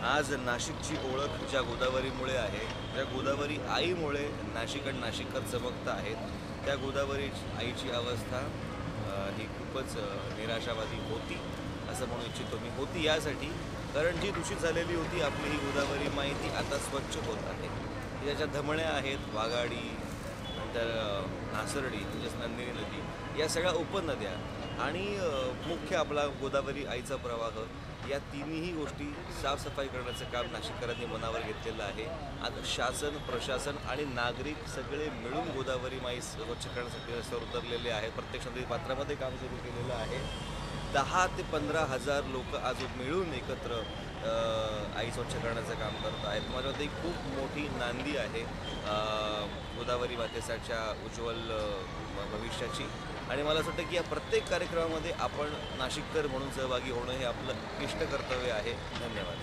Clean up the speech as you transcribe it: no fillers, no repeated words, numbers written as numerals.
आज नाशिकची ओळख ज्या गोदावरीमुळे आहे, ज्या गोदावरी आईमुळे नाशिक आणि नाशिककर चमकत आहेत, त्या गोदावरी आईची अवस्था ही खूपच निराशावादी होती असं म्हणू इच्छितो मी. होती यासाठी कारण जी दूषित झालेली होती आपली ही गोदावरी माई ती आता स्वच्छ होत आहे. त्याच्या धमण्या आहेत, वाघाडी, नंतर नासर्डी म्हणजेच नंदिनी नदी, या सगळ्या उपनद्या आणि मुख्य आपला गोदावरी आईचा प्रवाह, या तिन्ही गोष्टी साफसफाई करण्याचं काम नाशिककरांनी मनावर घेतलेलं आहे. आता शासन, प्रशासन आणि नागरिक सगळे मिळून गोदावरी माई स्वच्छ करण्यासाठी रस्त्यावर उतरलेले आहेत. प्रत्येक नदी पात्रामध्ये काम सुरू केलेलं आहे. 10 ते 15,000 लोक आज मिळून एकत्र आई स्वच्छ करण्याचं काम करत आहेत. माझ्या मते खूप मोठी नांदी आहे गोदावरी मातेसाठीच्या उज्ज्वल भविष्याची. आणि मला असं वाटतं की या प्रत्येक कार्यक्रमामध्ये आपण नाशिककर म्हणून सहभागी होणं हे आपलं इष्ट कर्तव्य आहे. धन्यवाद.